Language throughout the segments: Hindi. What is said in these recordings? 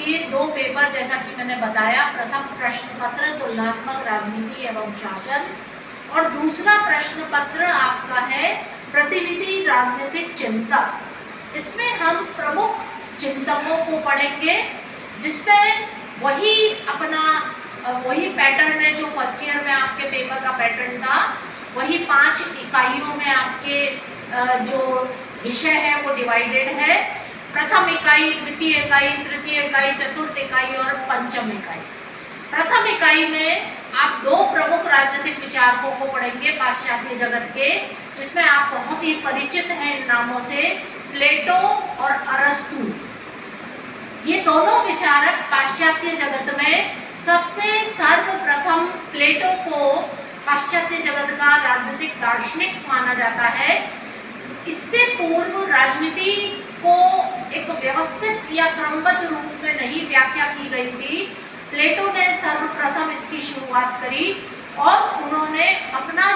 लिए दो पेपर जैसा कि मैंने बताया। प्रथम प्रश्न पत्र तुलनात्मक राजनीति एवं शासन और दूसरा प्रश्न पत्र आपका है प्रतिनिधि राजनीतिक चिंतक। इसमें हम प्रमुख चिंतकों को पढ़ेंगे, जिसमें वही पैटर्न है जो फर्स्ट ईयर में आपके पेपर का पैटर्न था। वही 5 इकाइयों में आपके जो विषय है वो डिवाइडेड है। प्रथम इकाई, द्वितीय इकाई, तृतीय इकाई, चतुर्थ इकाई और पंचम इकाई। प्रथम इकाई में आप 2 प्रमुख राजनीतिक विचारकों को पढ़ेंगे पाश्चात्य जगत के, जिसमें आप बहुत ही परिचित हैं इन नामों से, प्लेटो और अरस्तु। ये दोनों विचारक पाश्चात्य जगत में सबसे सर्वप्रथम प्लेटो को पाश्चात्य जगत का राजनीतिक दार्शनिक माना जाता है। इससे पूर्व राजनीति को एक व्यवस्थित या क्रमबद्ध रूप में नहीं व्याख्या की गई थी। प्लेटो ने सर्वप्रथम इसकी शुरुआत करी और उन्होंने अपना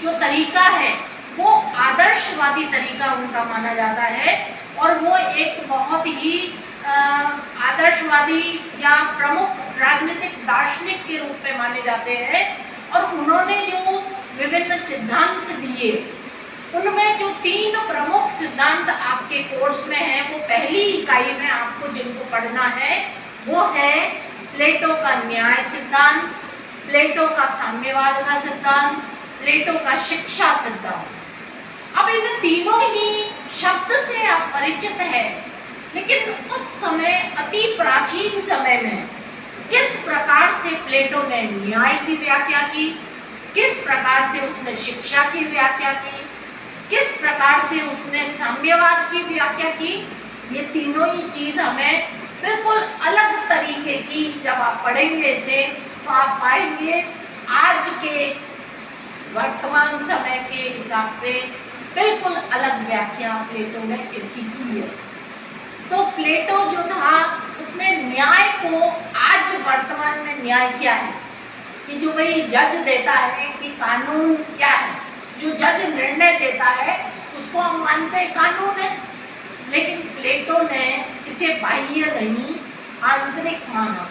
जो तरीका है वो आदर्शवादी तरीका उनका माना जाता है और वो एक बहुत ही आदर्शवादी या प्रमुख राजनीतिक दार्शनिक के रूप में माने जाते हैं। और उन्होंने जो विभिन्न सिद्धांत दिए, उनमें जो 3 प्रमुख सिद्धांत आपके कोर्स में हैं, वो पहली इकाई में आपको जिनको पढ़ना है वो है प्लेटो का न्याय सिद्धांत, प्लेटो का साम्यवाद का सिद्धांत, प्लेटो का शिक्षा सिद्धांत। अब इन तीनों ही शब्द से आप परिचित हैं, लेकिन उस समय अति प्राचीन समय में किस प्रकार से प्लेटो ने न्याय की व्याख्या की, किस प्रकार से उसने शिक्षा की व्याख्या की, किस प्रकार से उसने साम्यवाद की व्याख्या की, ये तीनों ही चीज़ हमें बिल्कुल अलग तरीके की जब आप पढ़ेंगे इसे तो आप पाएंगे आज के वर्तमान समय के हिसाब से बिल्कुल अलग व्याख्या प्लेटो ने इसकी की है। तो प्लेटो जो था उसने न्याय को, आज वर्तमान में न्याय क्या है कि जो भाई जज देता है कि कानून क्या है, जो जज निर्णय देता है उसको हम मानते हैं कानून है, लेकिन प्लेटो ने इसे बाह्य नहीं आंतरिक माना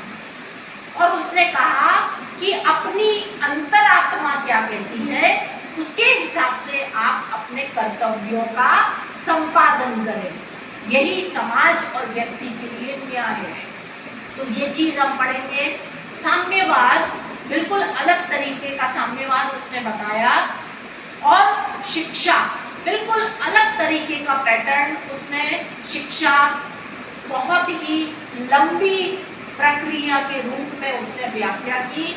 और उसने कहा कि अपनी अंतरात्मा क्या कहती है उसके हिसाब से आप अपने कर्तव्यों का संपादन करें, यही समाज और व्यक्ति के लिए न्याय है। तो ये चीज़ हम पढ़ेंगे। साम्यवाद, बिल्कुल अलग तरीके का साम्यवाद उसने बताया और शिक्षा, बिल्कुल अलग तरीके का पैटर्न उसने शिक्षा बहुत ही लंबी प्रक्रिया के रूप में उसने व्याख्या की,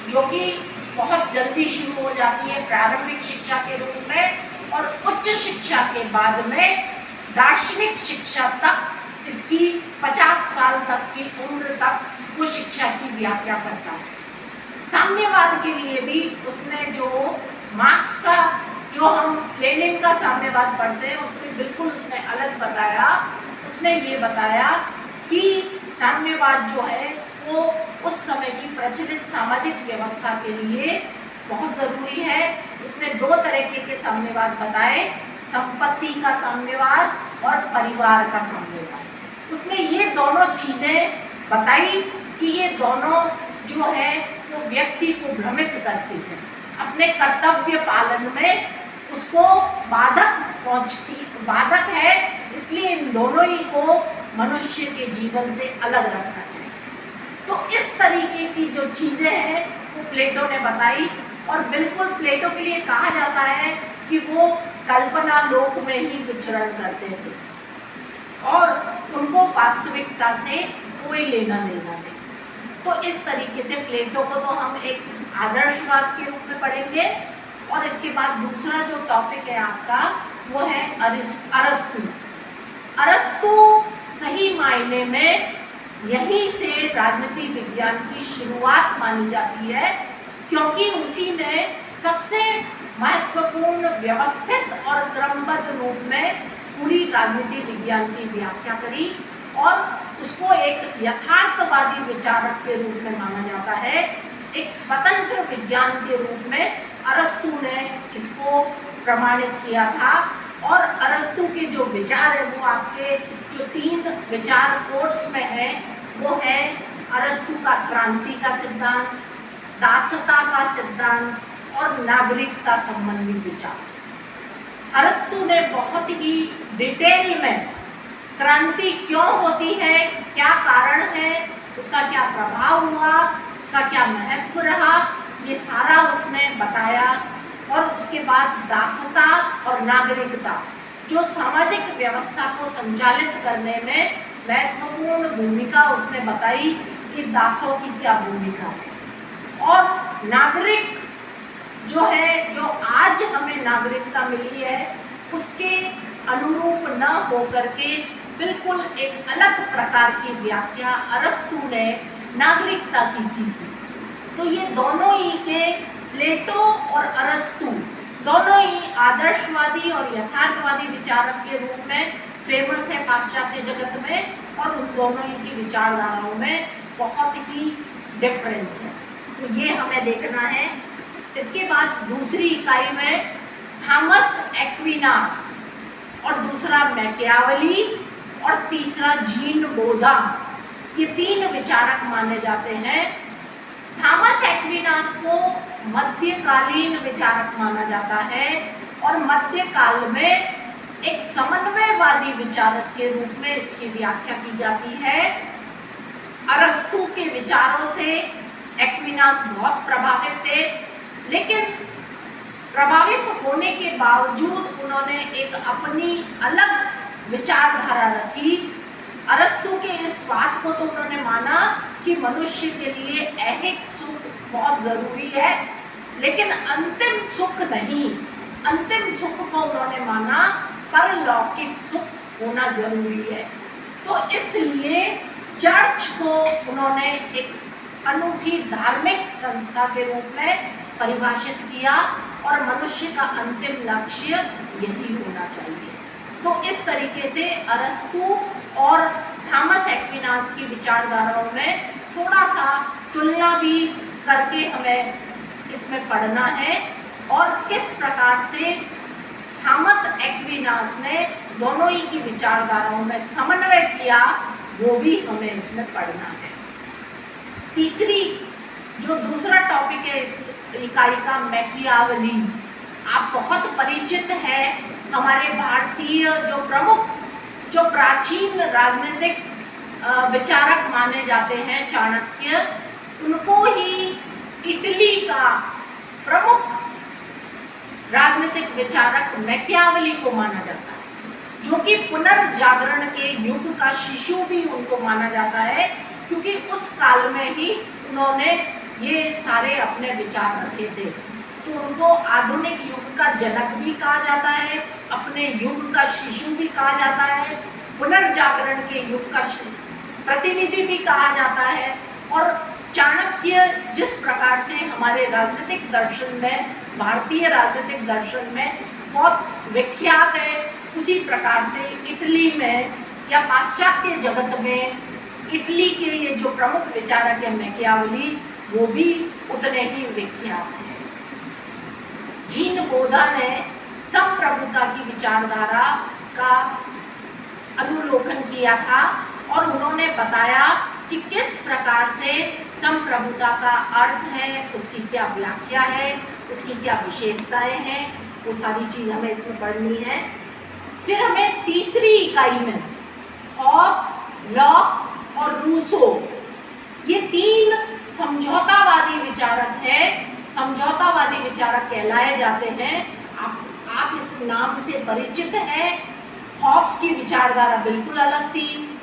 जो कि बहुत जल्दी शुरू हो जाती है प्रारंभिक शिक्षा के रूप में और उच्च शिक्षा के बाद में दार्शनिक शिक्षा तक, इसकी 50 साल तक की उम्र तक वो शिक्षा की व्याख्या करता है। साम्यवाद के लिए भी उसने जो मार्क्स का, जो हम लेनिन का साम्यवाद पढ़ते हैं उससे बिल्कुल उसने अलग बताया। उसने ये बताया कि साम्यवाद जो है वो उस समय की प्रचलित सामाजिक व्यवस्था के लिए बहुत ज़रूरी है। उसने 2 तरीके के साम्यवाद बताए, संपत्ति का साम्यवाद और परिवार का साम्यवाद। उसने ये दोनों चीज़ें बताई कि ये दोनों जो है वो व्यक्ति को भ्रमित करती हैं, अपने कर्तव्य पालन में उसको बाधक है, इसलिए इन दोनों ही को मनुष्य के जीवन से अलग रखना चाहिए। तो इस तरीके की जो चीज़ें हैं वो प्लेटो ने बताई और बिल्कुल प्लेटो के लिए कहा जाता है कि वो कल्पना लोक में ही विचरण करते थे और उनको वास्तविकता से कोई लेना देना नहीं। तो इस तरीके से प्लेटो को तो हम एक आदर्शवाद के रूप में पढ़ेंगे और इसके बाद दूसरा जो टॉपिक है आपका वो है अरस्तु। अरस्तु सही मायने में यहीं से राजनीति विज्ञान की शुरुआत मानी जाती है, क्योंकि उसी ने सबसे महत्वपूर्ण व्यवस्थित और क्रमबद्ध रूप में पूरी राजनीति विज्ञान की व्याख्या करी और उसको एक यथार्थवादी विचारक के रूप में माना जाता है। एक स्वतंत्र विज्ञान के रूप में अरस्तु ने इसको प्रमाणित किया था और अरस्तु के जो विचार है वो आपके जो 3 विचार कोर्स में है वो है अरस्तु का क्रांति का सिद्धांत, दासता का सिद्धांत और नागरिकता संबंधी विचार। अरस्तु ने बहुत ही डिटेल में क्रांति क्यों होती है, क्या कारण है, उसका क्या प्रभाव हुआ, उसका क्या महत्व रहा, ये सारा उसने बताया। और उसके बाद दासता और नागरिकता जो सामाजिक व्यवस्था को संचालित करने में महत्वपूर्ण भूमिका उसने बताई कि दासों की क्या भूमिका है। और नागरिक जो है, जो आज हमें नागरिकता मिली है, उसके अनुरूप न होकर के बिल्कुल एक अलग प्रकार की व्याख्या अरस्तु ने नागरिकता की थी। तो ये दोनों ही के प्लेटो और अरस्तु दोनों ही आदर्शवादी और यथार्थवादी विचारक के रूप में फेमस है पाश्चात्य जगत में, और उन दोनों ही की विचारधाराओं में बहुत ही डिफरेंस है। तो ये हमें देखना है। इसके बाद दूसरी इकाई में थॉमस एक्विनास और दूसरा मैकियावेली और तीसरा जीन बोधा, ये 3 विचारक माने जाते हैं। थॉमस एक्विनास को मध्यकालीन विचारक माना जाता है और मध्यकाल में एक समन्वयवादी विचारक के रूप में इसकी व्याख्या की जाती है। अरस्तु के विचारों से एक्विनास बहुत प्रभावित थे, लेकिन प्रभावित होने के बावजूद उन्होंने एक अपनी अलग विचारधारा रखी। अरस्तु के इस बात को तो उन्होंने माना कि मनुष्य के लिए ऐहिक सुख बहुत ज़रूरी है, लेकिन अंतिम सुख नहीं। अंतिम सुख को उन्होंने माना परलौकिक सुख होना ज़रूरी है। तो इसलिए चर्च को उन्होंने एक अनूठी धार्मिक संस्था के रूप में परिभाषित किया और मनुष्य का अंतिम लक्ष्य यही होना चाहिए। तो इस तरीके से अरस्तु और थॉमस एक्विनास की विचारधाराओं में थोड़ा सा तुलना भी करके हमें इसमें पढ़ना है, और किस प्रकार से थॉमस एक्विनास ने दोनों ही की विचारधाराओं में समन्वय किया वो भी हमें इसमें पढ़ना है। तीसरी जो दूसरा टॉपिक है इस इकाई का, मैकियावेली। आप बहुत परिचित है, हमारे भारतीय जो प्रमुख जो प्राचीन राजनीतिक विचारक माने जाते हैं चाणक्य, उनको ही इटली का प्रमुख राजनीतिक विचारक मैकियावेली को माना जाता है, जो कि पुनर्जागरण के युग का शिशु भी उनको माना जाता है, क्योंकि उस काल में ही उन्होंने ये सारे अपने विचार रखे थे। तो उनको आधुनिक युग का जनक भी कहा जाता है, अपने युग का शिशु भी कहा जाता है, पुनर्जागरण के युग का प्रतिनिधि भी कहा जाता है। और चाणक्य जिस प्रकार से हमारे राजनीतिक दर्शन में, भारतीय राजनीतिक दर्शन में बहुत विख्यात है, उसी प्रकार से इटली में या पाश्चात्य जगत में इटली के ये जो प्रमुख विचारक है मैकियावेली, वो भी उतने ही विख्यात हैं। जीन बोधा ने संप्रभुता की विचारधारा का अनुलोकन किया था और उन्होंने बताया कि किस प्रकार से संप्रभुता का अर्थ है, उसकी क्या व्याख्या है, उसकी क्या विशेषताएं हैं, वो सारी चीज़ हमें इसमें पढ़नी है। फिर हमें तीसरी इकाई में हॉब्स, लॉक और रूसो, ये 3 समझौतावादी विचारक हैं, समझौतावादी विचारक कहलाए जाते हैं। आप इस नाम से परिचित हैं। हॉब्स की विचारधारा बिल्कुल अलग थी,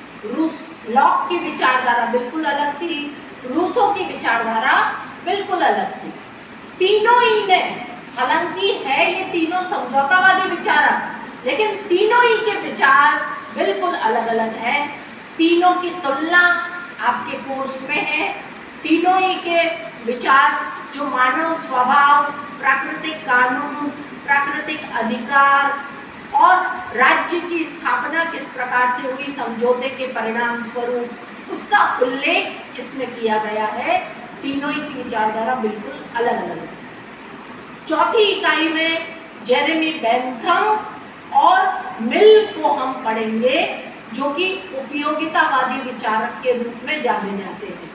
लॉक की विचारधारा बिल्कुल अलग थी, रूसो की विचारधारा बिल्कुल अलग थी। तीनों ही ने, हालांकि है ये तीनों समझौतावादी विचारक, लेकिन तीनों ही के विचार बिल्कुल अलग अलग हैं। तीनों की तुलना आपके कोर्स में है। तीनों ही के विचार जो मानव स्वभाव, प्राकृतिक कानून, प्राकृतिक अधिकार और राज्य की स्थापना किस प्रकार से हुई समझौते के परिणाम स्वरूप, उसका उल्लेख इसमें किया गया है। तीनों ही की विचारधारा बिल्कुल अलग अलग है। चौथी इकाई में जेरेमी बेंथम और मिल को हम पढ़ेंगे, जो कि उपयोगितावादी विचारक के रूप में जाने जाते हैं।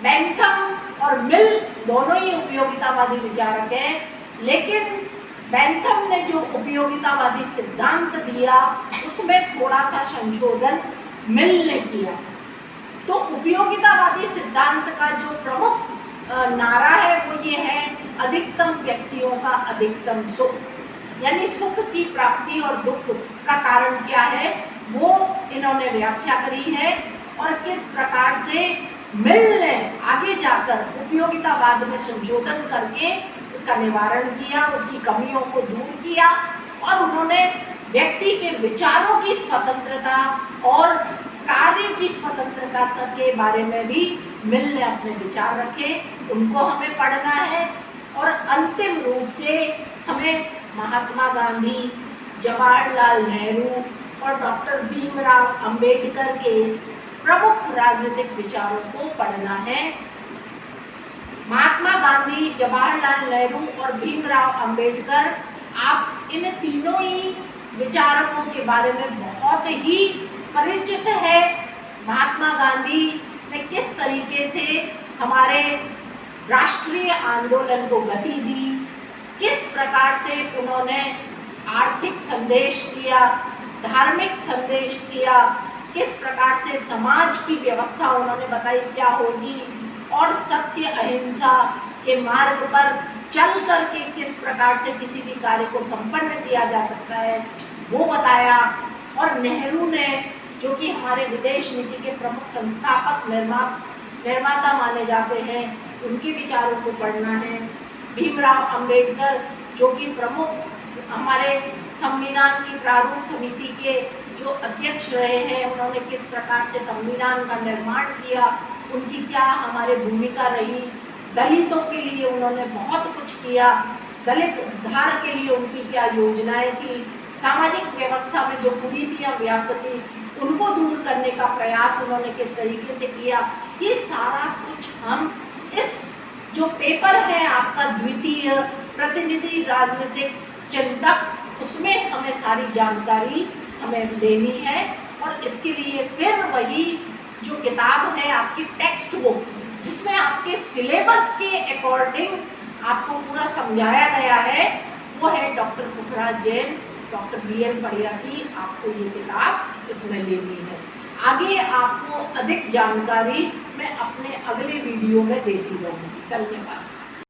बेंथम और मिल दोनों ही उपयोगितावादी विचारक हैं, लेकिन बेंथम ने जो उपयोगितावादी सिद्धांत दिया उसमें थोड़ा सा संशोधन मिल ने किया। तो उपयोगितावादी सिद्धांत का जो प्रमुख नारा है वो ये है, अधिकतम व्यक्तियों का अधिकतम सुख, यानी सुख की प्राप्ति और दुख का कारण क्या है वो इन्होंने व्याख्या करी है। और किस प्रकार से मिल ने आगे जाकर उपयोगितावाद में संशोधन करके उसका निवारण किया, उसकी कमियों को दूर किया, और उन्होंने व्यक्ति के विचारों की स्वतंत्रता और कार्य की स्वतंत्रता के बारे में भी मिल ने अपने विचार रखे, उनको हमें पढ़ना है। और अंतिम रूप से हमें महात्मा गांधी, जवाहरलाल नेहरू और डॉक्टर भीमराव अंबेडकर के प्रमुख राजनीतिक विचारों को पढ़ना है। महात्मा गांधी, जवाहरलाल नेहरू और भीमराव अंबेडकर, आप इन तीनों ही विचारकों के बारे में बहुत ही परिचित है। महात्मा गांधी ने किस तरीके से हमारे राष्ट्रीय आंदोलन को गति दी, किस प्रकार से उन्होंने आर्थिक संदेश दिया, धार्मिक संदेश दिया, किस प्रकार से समाज की व्यवस्था उन्होंने बताई क्या होगी, और सत्य अहिंसा के मार्ग पर चल करके किस प्रकार से किसी भी कार्य को संपन्न किया जा सकता है वो बताया। और नेहरू ने, जो कि हमारे विदेश नीति के प्रमुख संस्थापक निर्माता माने जाते हैं, उनके विचारों को पढ़ना है। भीमराव अंबेडकर, जो कि प्रमुख हमारे संविधान की प्रारूप समिति के जो अध्यक्ष रहे हैं, उन्होंने किस प्रकार से संविधान का निर्माण किया, उनकी क्या हमारे भूमिका रही, दलितों के लिए उन्होंने बहुत कुछ किया, दलित उद्धार के लिए उनकी क्या योजनाएं थी, सामाजिक व्यवस्था में जो कुरीतियाँ व्याप्त थी उनको दूर करने का प्रयास उन्होंने किस तरीके से किया, ये सारा कुछ हम इस जो पेपर है आपका द्वितीय प्रतिनिधि राजनीतिक चिंतक, उसमें हमें सारी जानकारी हमें लेनी है। और इसके लिए फिर वही जो किताब है आपकी टेक्स्ट बुक, जिसमें आपके सिलेबस के अकॉर्डिंग आपको पूरा समझाया गया है, वो है डॉक्टर पुखराज जैन, डॉक्टर BL पढ़िया की, आपको ये किताब इसमें लेनी है। आगे आपको अधिक जानकारी मैं अपने अगले वीडियो में देती रहूँगी। धन्यवाद।